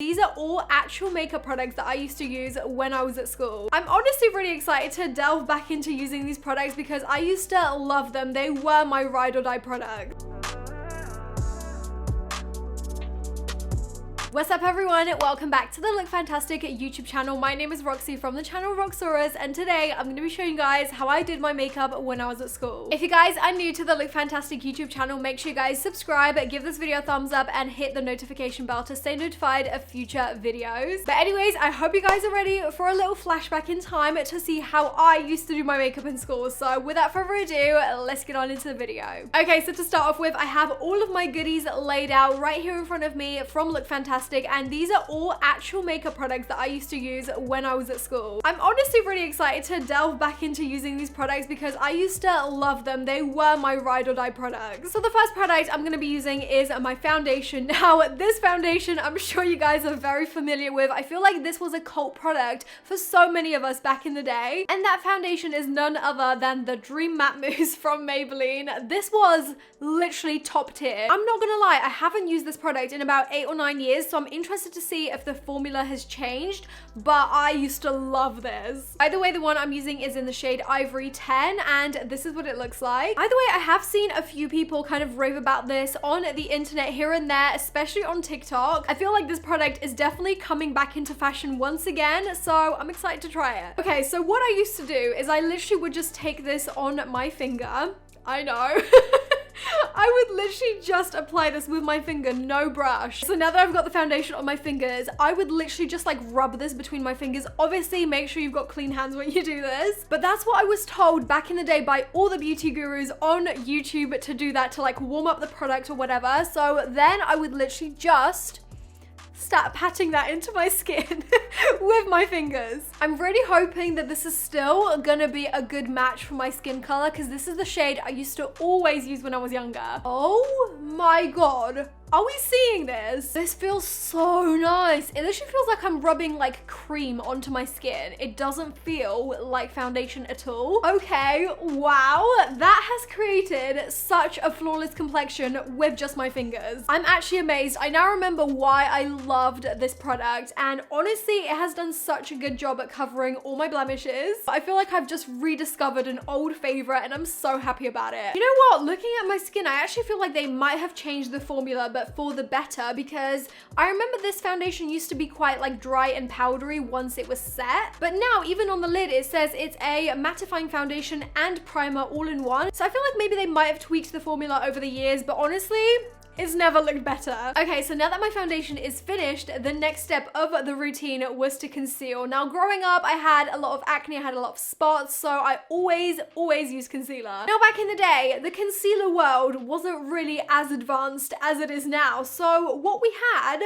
These are all actual makeup products that I used to use when I was at school. I'm honestly really excited to delve back into using these products because I used to love them. They were my ride or die products. What's up everyone, welcome back to the Look Fantastic YouTube channel. My name is Roxy from the channel Roxxsaurus, and today I'm going to be showing you guys how I did my makeup when I was at school. If you guys are new to the Look Fantastic YouTube channel, make sure you guys subscribe, give this video a thumbs up, and hit the notification bell to stay notified of future videos. But anyways, I hope you guys are ready for a little flashback in time to see how I used to do my makeup in school. So without further ado, let's get on into the video. Okay, so to start off with, I have all of my goodies laid out right here in front of me from Look Fantastic. And these are all actual makeup products that I used to use when I was at school. I'm honestly really excited to delve back into using these products because I used to love them. They were my ride or die products. So the first product I'm going to be using is my foundation. Now, this foundation I'm sure you guys are very familiar with. I feel like this was a cult product for so many of us back in the day. And that foundation is none other than the Dream Matte Mousse from Maybelline. This was literally top tier. I'm not gonna lie, I haven't used this product in about 8 or 9 years, so I'm interested to see if the formula has changed, but I used to love this. By the way, the one I'm using is in the shade Ivory 10, and this is what it looks like. By the way, I have seen a few people kind of rave about this on the internet here and there, especially on TikTok. I feel like this product is definitely coming back into fashion once again, so I'm excited to try it. Okay, so what I used to do is I literally would just take this on my finger. I know. I would literally just apply this with my finger, no brush. So now that I've got the foundation on my fingers, I would literally just like rub this between my fingers. Obviously, make sure you've got clean hands when you do this. But that's what I was told back in the day by all the beauty gurus on YouTube to do that, to like warm up the product or whatever. So then I would literally just start patting that into my skin with my fingers. I'm really hoping that this is still gonna be a good match for my skin color because this is the shade I used to always use when I was younger. Oh my god. Are we seeing this? This feels so nice. It literally feels like I'm rubbing like cream onto my skin. It doesn't feel like foundation at all. Okay, wow. That has created such a flawless complexion with just my fingers. I'm actually amazed. I now remember why I loved this product, and honestly, it has done such a good job at covering all my blemishes. I feel like I've just rediscovered an old favorite, and I'm so happy about it. You know what? Looking at my skin, I actually feel like they might have changed the formula, but for the better, because I remember this foundation used to be quite like dry and powdery once it was set, but now even on the lid it says it's a mattifying foundation and primer all in one. So I feel like maybe they might have tweaked the formula over the years, but honestly, it's never looked better. Okay, so now that my foundation is finished, the next step of the routine was to conceal. Now, growing up, I had a lot of acne, I had a lot of spots, so I always used concealer. Now, back in the day, the concealer world wasn't really as advanced as it is now, so what we had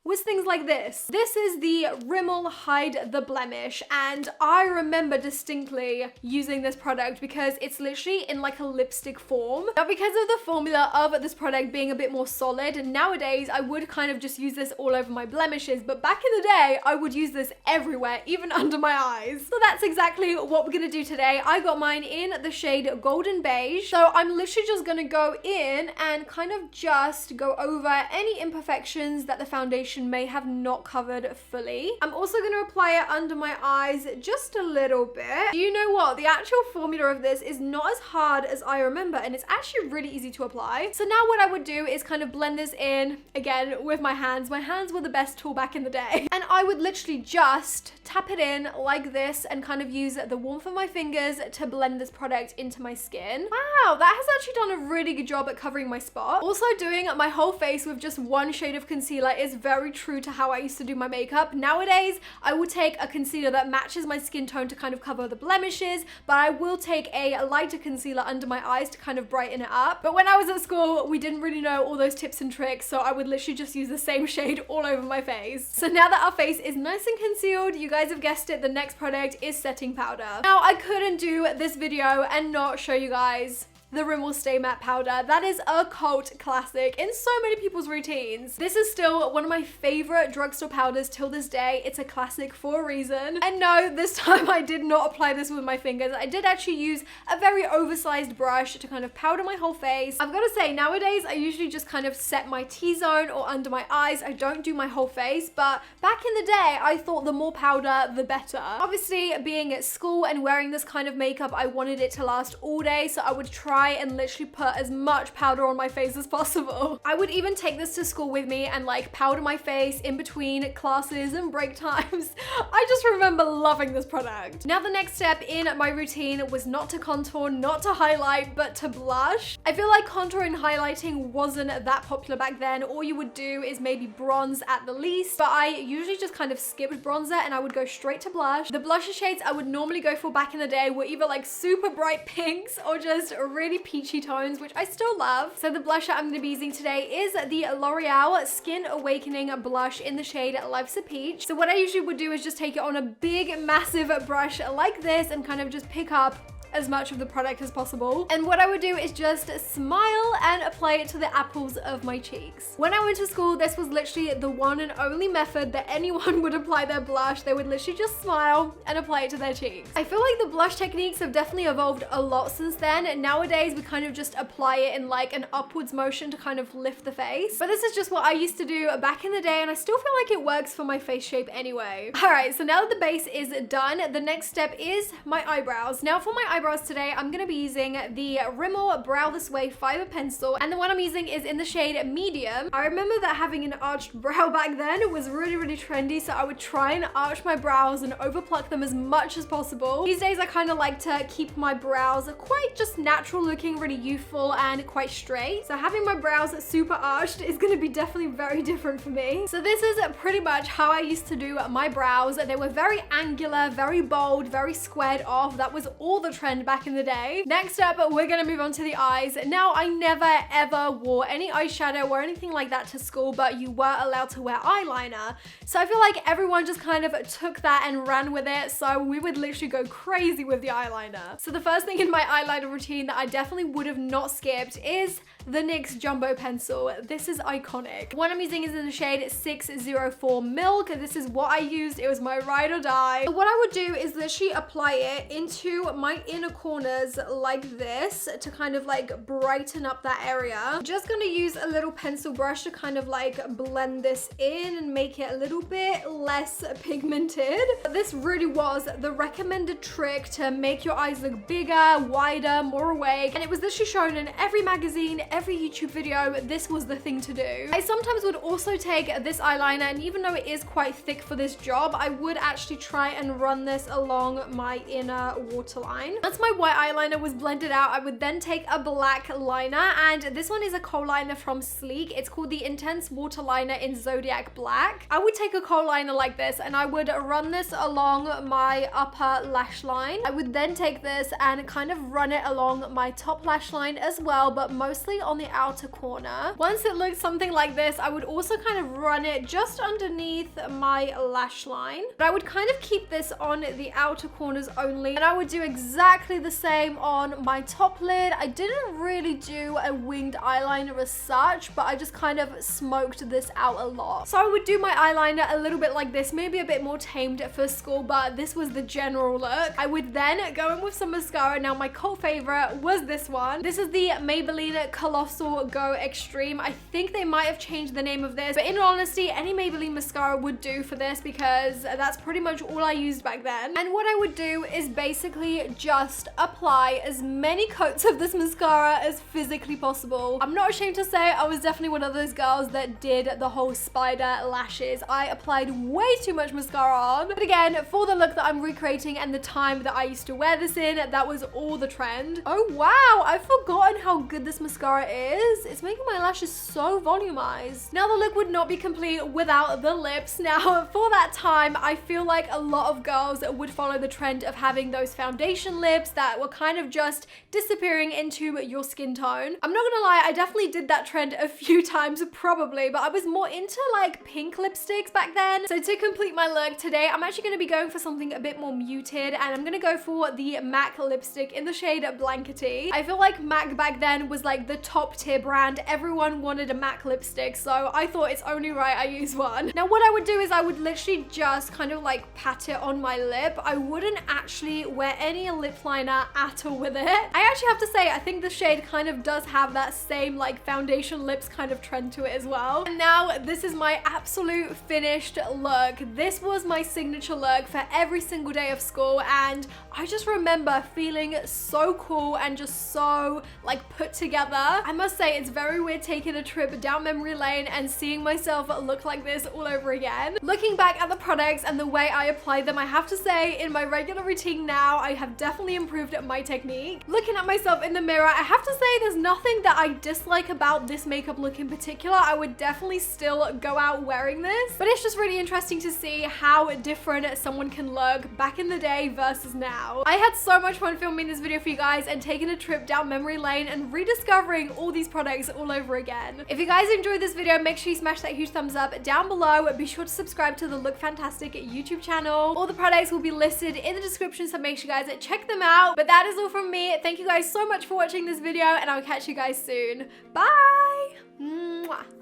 was things like this. This is the Rimmel Hide the Blemish, and I remember distinctly using this product because it's literally in like a lipstick form. Now, because of the formula of this product being a bit more solid, and nowadays I would kind of just use this all over my blemishes, but back in the day, I would use this everywhere, even under my eyes. So that's exactly what we're gonna do today. I got mine in the shade Golden Beige, so I'm literally just gonna go in and kind of just go over any imperfections that the foundation may have not covered fully. I'm also going to apply it under my eyes just a little bit. You know what? The actual formula of this is not as hard as I remember, and it's actually really easy to apply. So now what I would do is kind of blend this in, again, with my hands. My hands were the best tool back in the day. And I would literally just tap it in like this and kind of use the warmth of my fingers to blend this product into my skin. Wow, that has actually done a really good job at covering my spot. Also, doing my whole face with just one shade of concealer is very true to how I used to do my makeup. Nowadays, I will take a concealer that matches my skin tone to kind of cover the blemishes, but I will take a lighter concealer under my eyes to kind of brighten it up. But when I was at school, we didn't really know all those tips and tricks, so I would literally just use the same shade all over my face. So now that our face is nice and concealed, you guys have guessed it, the next product is setting powder. Now, I couldn't do this video and not show you guys the Rimmel Stay Matte powder. That is a cult classic in so many people's routines. This is still one of my favorite drugstore powders till this day. It's a classic for a reason. And no, this time I did not apply this with my fingers. I did actually use a very oversized brush to kind of powder my whole face. I've got to say, nowadays I usually just kind of set my T-zone or under my eyes. I don't do my whole face, but back in the day I thought the more powder the better. Obviously, being at school and wearing this kind of makeup, I wanted it to last all day, so I would try and literally put as much powder on my face as possible. I would even take this to school with me and like powder my face in between classes and break times. I just remember loving this product. Now the next step in my routine was not to contour, not to highlight, but to blush. I feel like contour and highlighting wasn't that popular back then. All you would do is maybe bronze at the least, but I usually just kind of skipped bronzer and I would go straight to blush. The blusher shades I would normally go for back in the day were either like super bright pinks or just really peachy tones, which I still love. So the blusher I'm going to be using today is the L'Oreal Skin Awakening blush in the shade Life's a Peach. So what I usually would do is just take it on a big massive brush like this and kind of just pick up as much of the product as possible. And what I would do is just smile and apply it to the apples of my cheeks. When I went to school, this was literally the one and only method that anyone would apply their blush. They would literally just smile and apply it to their cheeks. I feel like the blush techniques have definitely evolved a lot since then. And nowadays we kind of just apply it in like an upwards motion to kind of lift the face. But this is just what I used to do back in the day, and I still feel like it works for my face shape anyway. All right, so now that the base is done, the next step is my eyebrows. Now for my eyebrows today, I'm going to be using the Rimmel Brow This Way fiber pencil, and the one I'm using is in the shade medium. I remember that having an arched brow back then was really trendy, so I would try and arch my brows and overpluck them as much as possible. These days I kind of like to keep my brows quite just natural looking, really youthful and quite straight. So having my brows super arched is going to be definitely very different for me. So this is pretty much how I used to do my brows. They were very angular, very bold, very squared off. That was all the trend back in the day. Next up, we're gonna move on to the eyes. Now, I never ever wore any eyeshadow or anything like that to school, but you were allowed to wear eyeliner. So I feel like everyone just kind of took that and ran with it. So we would literally go crazy with the eyeliner. So the first thing in my eyeliner routine that I definitely would have not skipped is the NYX Jumbo Pencil. This is iconic. What I'm using is in the shade 604 Milk. This is what I used. It was my ride or die. So what I would do is literally apply it into my inner corners like this to kind of like brighten up that area. I'm just gonna use a little pencil brush to kind of like blend this in and make it a little bit less pigmented. This really was the recommended trick to make your eyes look bigger, wider, more awake, and it was literally shown in every magazine, every YouTube video. This was the thing to do. I sometimes would also take this eyeliner, and even though it is quite thick for this job, I would actually try and run this along my inner waterline. Once my white eyeliner was blended out, I would then take a black liner, and this one is a kohl liner from Sleek. It's called the Intense Water Liner in Zodiac Black. I would take a kohl liner like this and I would run this along my upper lash line. I would then take this and kind of run it along my top lash line as well, but mostly on the outer corner. Once it looks something like this, I would also kind of run it just underneath my lash line. But I would kind of keep this on the outer corners only, and I would do exactly the same on my top lid. I didn't really do a winged eyeliner as such, but I just kind of smoked this out a lot. So I would do my eyeliner a little bit like this, maybe a bit more tamed for school, but this was the general look. I would then go in with some mascara. Now my cult favorite was this one. This is the Maybelline Colossal Go Extreme. I think they might have changed the name of this, but in all honesty, any Maybelline mascara would do for this because that's pretty much all I used back then. And what I would do is basically just apply as many coats of this mascara as physically possible. I'm not ashamed to say I was definitely one of those girls that did the whole spider lashes. I applied way too much mascara on. But again, for the look that I'm recreating and the time that I used to wear this in, that was all the trend. Oh wow, I've forgotten how good this mascara is. It's making my lashes so volumized. Now the look would not be complete without the lips. Now for that time, I feel like a lot of girls would follow the trend of having those foundation lips lips that were kind of just disappearing into your skin tone. I'm not gonna lie, I definitely did that trend a few times probably, but I was more into like pink lipsticks back then. So to complete my look today, I'm actually gonna be going for something a bit more muted, and I'm gonna go for the MAC lipstick in the shade Blankety. I feel like MAC back then was like the top tier brand. Everyone wanted a MAC lipstick, so I thought it's only right I use one. Now what I would do is I would literally just kind of like pat it on my lip. I wouldn't actually wear any lip liner at all with it. I actually have to say, I think the shade kind of does have that same like foundation lips kind of trend to it as well. And now this is my absolute finished look. This was my signature look for every single day of school, and I just remember feeling so cool and just so like put together. I must say, it's very weird taking a trip down memory lane and seeing myself look like this all over again. Looking back at the products and the way I apply them, I have to say in my regular routine now, I have definitely improved my technique. Looking at myself in the mirror, I have to say there's nothing that I dislike about this makeup look in particular. I would definitely still go out wearing this, but it's just really interesting to see how different someone can look back in the day versus now. I had so much fun filming this video for you guys and taking a trip down memory lane and rediscovering all these products all over again. If you guys enjoyed this video, make sure you smash that huge thumbs up down below. Be sure to subscribe to the Look Fantastic YouTube channel. All the products will be listed in the description, so make sure you guys check them out. But that is all from me. Thank you guys so much for watching this video, and I'll catch you guys soon. Bye! Mwah.